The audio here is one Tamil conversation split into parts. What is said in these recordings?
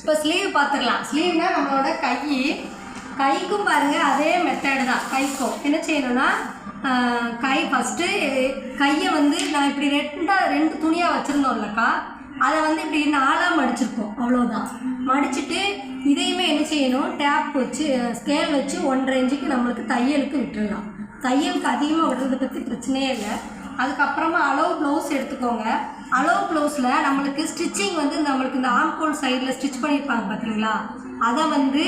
இப்போ ஸ்லீவ் பார்த்துக்கலாம். ஸ்லீவ்னா நம்மளோட கைக்கும் பாருங்கள் அதே மெத்தடு தான். கைக்கும் என்ன செய்யணும்னா கை ஃபஸ்ட்டு கையை வந்து நான் இப்படி ரெண்டு துணியாக வச்சுருந்தோம்லக்கா, அதை வந்து இப்படி 4ஆக மடிச்சிருக்கோம். அவ்வளோதான். மடிச்சுட்டு இதையுமே என்ன செய்யணும், டேப் வச்சு ஸ்கேல் வச்சு 1.5 இன்ச்சுக்கு நம்மளுக்கு தையலுக்கு விட்டுடலாம். தையலுக்கு அதிகமாக விடுறதை பற்றி பிரச்சனையே இல்லை. அதுக்கப்புறமா அளவு ப்ளவுஸ் எடுத்துக்கோங்க. அளவு ப்ளவுஸில் நம்மளுக்கு ஸ்டிச்சிங் வந்து நம்மளுக்கு இந்த ஆம்கோல் சைடில் ஸ்டிச் பண்ணியிருப்பாங்க பார்த்தீங்களா, அதை வந்து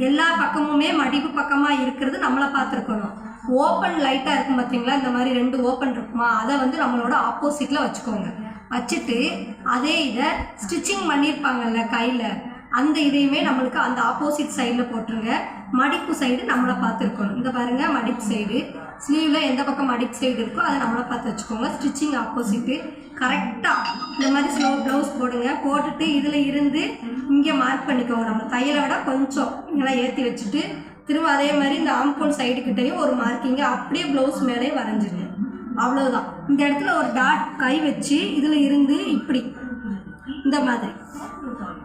எல்லா பக்கமுமே மடிப்பு பக்கமாக இருக்கிறது நம்மளை பார்த்துருக்கணும். ஓப்பன் லைட்டாக இருக்கும் பார்த்தீங்களா, இந்த மாதிரி 2 ஓப்பன் இருக்குமா, அதை வந்து நம்மளோட ஆப்போசிட்டில் வச்சுக்கோங்க. வச்சுட்டு அதே இதை ஸ்டிச்சிங் பண்ணியிருப்பாங்கல்ல கையில், அந்த இதையுமே நம்மளுக்கு அந்த ஆப்போசிட் சைடில் போட்டுருங்க. மடிப்பு சைடு நம்மளை பார்த்துருக்கணும். இந்த பாருங்கள், மடிப்பு சைடு ஸ்லீவில் எந்த பக்கம் மடிப்பு சைடு இருக்கோ அதை நம்மளை பார்த்து வச்சுக்கோங்க. ஸ்டிச்சிங் ஆப்போசிட்டு கரெக்டாக இந்த மாதிரி ஸ்லோ ப்ளவுஸ் போடுங்க. போட்டுட்டு இதில் இருந்து இங்கே மார்க் பண்ணிக்கோங்க. நம்ம தையலை விட கொஞ்சம் இங்கெல்லாம் ஏற்றி வச்சுட்டு திரும்ப அதே மாதிரி இந்த ஆம்கோல் சைடுக்கிட்டையும் ஒரு மார்க்கிங்க அப்படியே ப்ளவுஸ் மேலே வரைஞ்சிருங்க. அவ்வளோதான். இந்த இடத்துல ஒரு டாட் கை வச்சு இதில் இருந்து இப்படி இந்த மாதிரி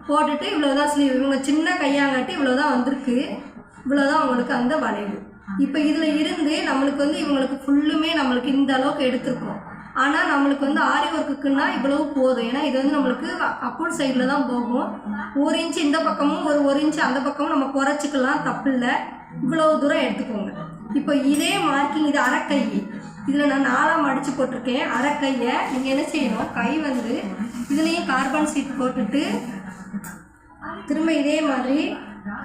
போட்டுட்டு இவ்வளோதான் ஸ்லீவ். இவங்க சின்ன கையாங்காட்டி இவ்வளோதான் வந்திருக்கு. இவ்வளோதான் உங்களுக்கு அந்த வளைவு. இப்போ இதில் இருந்து நம்மளுக்கு வந்து இவங்களுக்கு ஃபுல்லுமே நம்மளுக்கு இந்த அளவுக்கு எடுத்துருக்கோம். ஆனால் நம்மளுக்கு வந்து ஆரி ஒர்க்குக்குன்னா இவ்வளவு போதும். ஏன்னா இது வந்து நம்மளுக்கு அப்போல் சைடில் தான் போகும். 1 இன்ச்சு இந்த பக்கமும் 1 இன்ச்சு அந்த பக்கமும் நம்ம குறைச்சிக்கலாம், தப்பு இல்லை. இவ்வளோ தூரம் எடுத்துக்கோங்க. இப்போ இதே மார்க்கிங், இது அரைக்கை. இதில் நான் 4ஆக மடித்து போட்டிருக்கேன். அரைக்கையை நீங்கள் என்ன செய்யணும், கை வந்து இதுலேயும் கார்பன் ஷீட் போட்டுட்டு திரும்ப இதே மாதிரி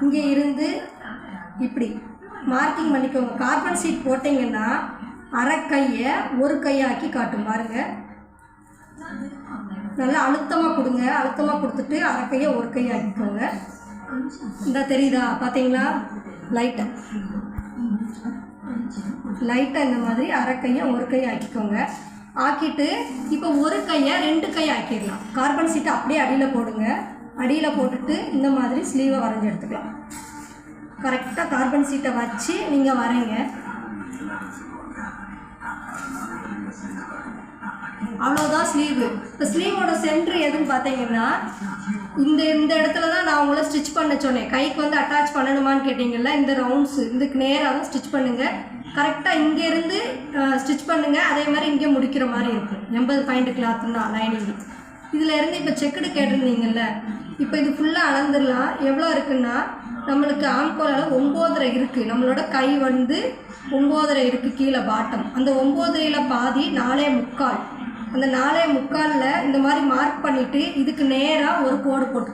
இங்கே இருந்து இப்படி மார்க்கிங் பண்ணிக்கோங்க. கார்பன் ஷீட் போட்டிங்கன்னா அரைக்கையை ஒரு கையாக்கி காட்டும் பாருங்கள். நல்லா அழுத்தமாக கொடுங்க. அழுத்தமாக கொடுத்துட்டு அரைக்கையை ஒரு கையாக்கிக்கோங்க. இந்த தெரியுதா பார்த்தீங்களா, லைட்டாக இந்த மாதிரி அரைக்கையை ஒரு கை ஆக்கிக்கோங்க. ஆக்கிட்டு இப்போ ஒரு கையை 2 கை ஆக்கிடலாம். கார்பன் ஷீட்டை அப்படியே அடியில் போடுங்க. அடியில் போட்டுட்டு இந்த மாதிரி ஸ்லீவை வரைஞ்சி எடுத்துக்கலாம். கரெக்டாக கார்பன் ஷீட்டை வச்சு நீங்கள் வரைங்க. அவ்வளோதான் ஸ்லீவு. இப்போ ஸ்லீவோட சென்ட்ரு எதுன்னு பார்த்தீங்கன்னா இந்த இடத்துல தான் நான் உங்களை ஸ்டிச் பண்ண சொன்னேன். கைக்கு வந்து அட்டாச் பண்ணணுமான்னு கேட்டிங்கல்ல, இந்த ரவுண்ட்ஸு இதுக்கு நேராக தான் ஸ்டிச் பண்ணுங்கள். கரெக்டாக இங்கேருந்து ஸ்டிச் பண்ணுங்கள். அதே மாதிரி இங்கே முடிக்கிற மாதிரி இருக்கும். 80 பாயிண்ட் கிளாத்துன்னா லைனிங்கு. இதில் இருந்து இப்போ செக்குடு கேட்டிருந்தீங்கல்ல, இப்போ இது ஃபுல்லாக அளந்துடலாம். எவ்வளோ இருக்குன்னா நம்மளுக்கு ஆம்கோலால் 9.5 இருக்குது. நம்மளோட கை வந்து 9.5 இருக்குது கீழே பாட்டம். அந்த 9.5ல் பாதி 4.25. அந்த 4.25 இந்த மாதிரி மார்க் பண்ணிவிட்டு இதுக்கு நேராக ஒரு கோடு போட்டு